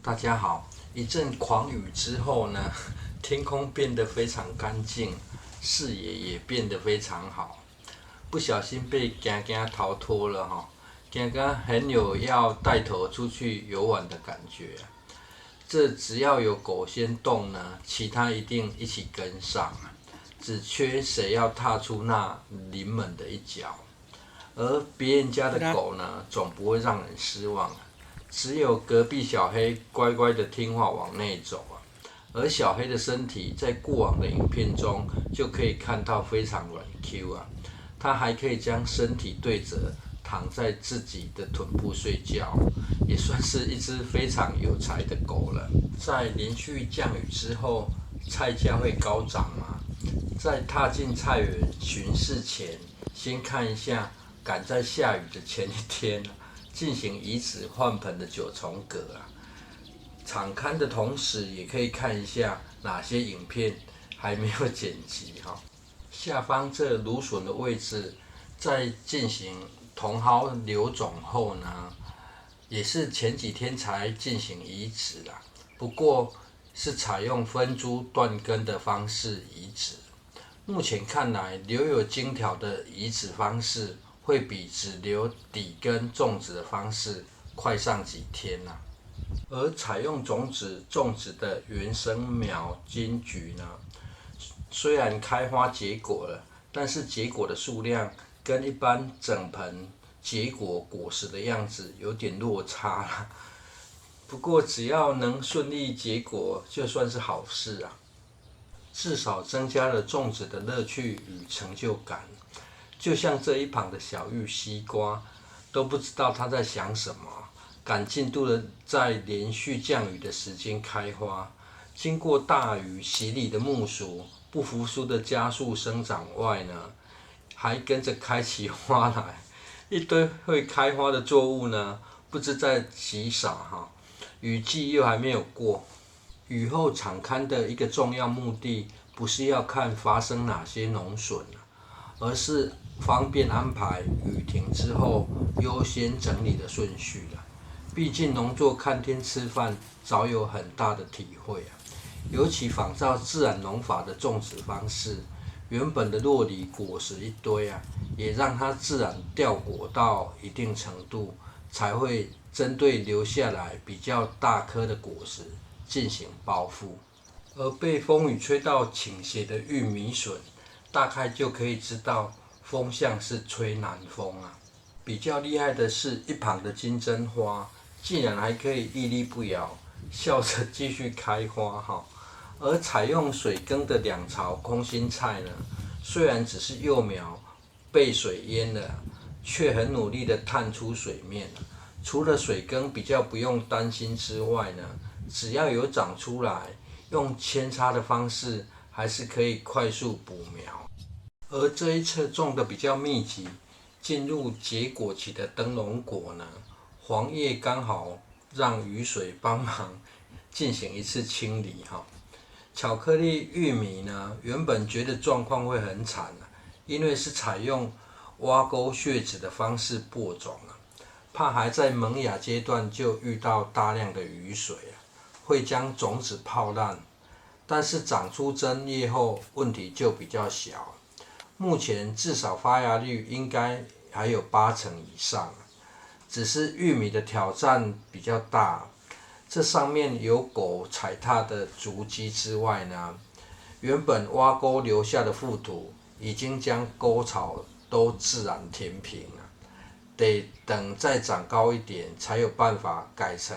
大家好，一阵狂雨之后呢，天空变得非常干净，视野也变得非常好。不小心被惊惊逃脱了哈，惊惊很有要带头出去游玩的感觉。这只要有狗先动呢，其他一定一起跟上，只缺谁要踏出那临门的一脚。而别人家的狗呢，总不会让人失望。只有隔壁小黑乖乖的听话往内走而小黑的身体在过往的影片中就可以看到非常软 Q 它还可以将身体对折躺在自己的臀部睡觉，也算是一只非常有才的狗了。在连续降雨之后，菜价会高涨吗？在踏进菜园巡视前，先看一下赶在下雨的前一天进行移植换盆的九重葛场勘的同时，也可以看一下哪些影片还没有剪辑下方这芦笋的位置，在进行茼蒿留种后呢，也是前几天才进行移植不过是采用分株断根的方式移植。目前看来，留有茎条的移植方式会比只留底根种植的方式快上几天而采用种子种植的原生苗金桔呢，虽然开花结果了，但是结果的数量跟一般整盆结果果实的样子有点落差了。不过只要能顺利结果，就算是好事至少增加了种植的乐趣与成就感。就像这一旁的小玉西瓜，都不知道它在想什么，赶进度的在连续降雨的时间开花。经过大雨洗礼的木薯，不服输的加速生长外呢，还跟着开起花来。一堆会开花的作物呢，不知在急啥雨季又还没有过。雨后场勘的一个重要目的，不是要看发生哪些农损而是方便安排雨停之后优先整理的顺序毕竟农作看天吃饭，早有很大的体会尤其仿照自然农法的种植方式，原本的落梨果实一堆也让它自然掉果到一定程度，才会针对留下来比较大颗的果实进行包覆。而被风雨吹到倾斜的玉米笋，大概就可以知道风向是吹南风比较厉害的是一旁的金针花，竟然还可以屹立不摇，笑着继续开花而采用水耕的两槽空心菜呢，虽然只是幼苗被水淹了，却很努力的探出水面除了水耕比较不用担心之外呢，只要有长出来，用扦插的方式还是可以快速补苗。而这一侧种的比较密集，进入结果期的灯笼果呢，黄叶刚好让雨水帮忙进行一次清理巧克力玉米呢，原本觉得状况会很惨因为是采用挖沟血籽的方式播种怕还在萌芽阶段就遇到大量的雨水会将种子泡烂。但是长出针叶后，问题就比较小。目前至少发芽率应该还有80%以上，只是玉米的挑战比较大。这上面有狗踩踏的足迹之外呢，原本挖沟留下的覆土已经将沟槽都自然填平了，得等再长高一点才有办法改成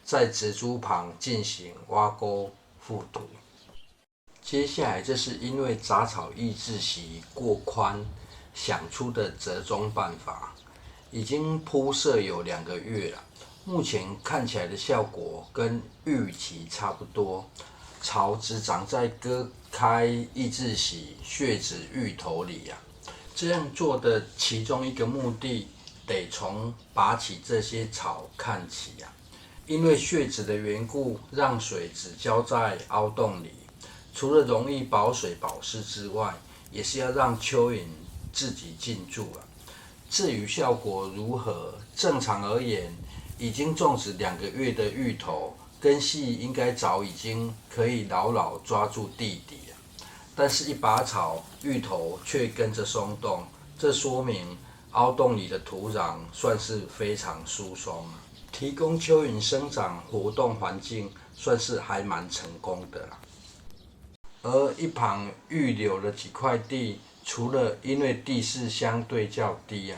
在植株旁进行挖沟覆土。接下来这是因为杂草抑制席过宽想出的折中办法，已经铺设有2个月了，目前看起来的效果跟预期差不多。草只长在割开抑制席血籽芋头里这样做的其中一个目的，得从拔起这些草看起因为血籽的缘故，让水只浇在凹洞里，除了容易保水保湿之外，也是要让蚯蚓自己进驻至于效果如何，正常而言，已经种植2个月的芋头，根系应该早已经可以牢牢抓住地底了，但是一拔草，芋头却跟着松动，这说明凹洞里的土壤算是非常疏松了，提供蚯蚓生长活动环境，算是还蛮成功的啦。而一旁预留了几块地，除了因为地势相对较低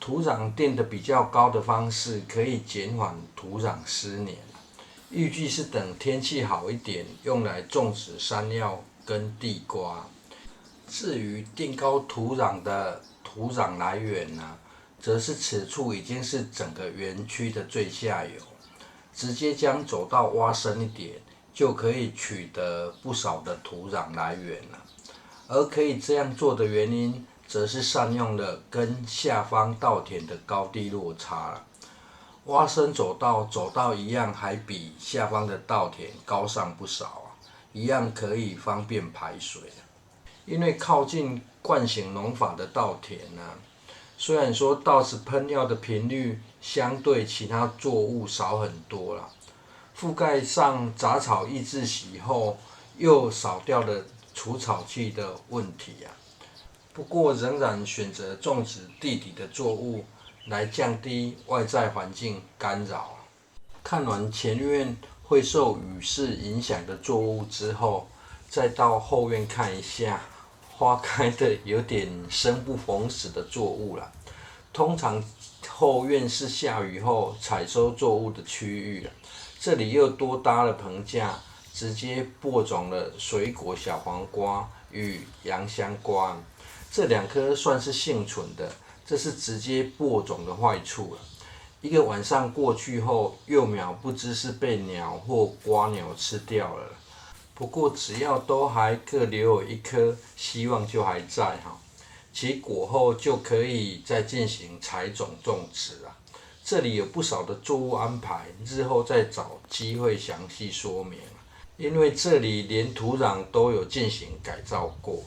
土壤垫得比较高的方式，可以减缓土壤湿黏。预计是等天气好一点，用来种植山药跟地瓜。至于垫高土壤的土壤来源呢，则是此处已经是整个园区的最下游，直接将走道挖深一点，就可以取得不少的土壤来源了。而可以这样做的原因，则是善用了跟下方稻田的高低落差了。挖深走道一样还比下方的稻田高上不少一样可以方便排水。因为靠近惯行农法的稻田虽然说稻子喷药的频率相对其他作物少很多啦，覆盖上杂草抑制息后，又少掉了除草剂的问题不过仍然选择种植地底的作物，来降低外在环境干扰。看完前院会受雨势影响的作物之后，再到后院看一下花开的有点生不逢时的作物啦。通常后院是下雨后采收作物的区域这里又多搭了棚架，直接播种了水果小黄瓜与洋香瓜，这2棵算是幸存的，这是直接播种的坏处一个晚上过去后，幼苗不知是被鸟或瓜鸟吃掉了。不过只要都还各留有1颗，希望就还在其果后就可以再进行采种种植这里有不少的作物安排，日后再找机会详细说明。因为这里连土壤都有进行改造过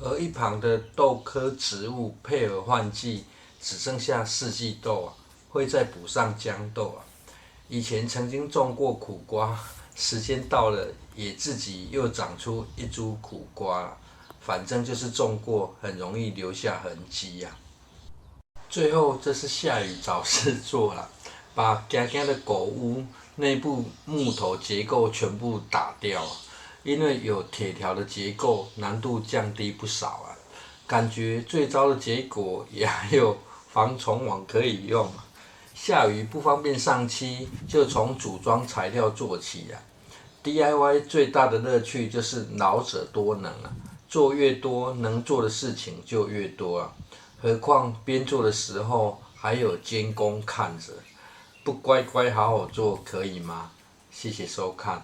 而一旁的豆科植物配合换季，只剩下四季豆会再补上豇豆以前曾经种过苦瓜，时间到了也自己又长出一株苦瓜反正就是种过，很容易留下痕迹最后这是下雨找事做把家家的狗屋内部木头结构全部打掉因为有铁条的结构，难度降低不少感觉最糟的结果也还有防虫网可以用下雨不方便上漆，就从组装材料做起DIY 最大的乐趣就是老者多能做越多，能做的事情就越多何况边做的时候还有监工看着，不乖乖好好做可以吗？谢谢收看。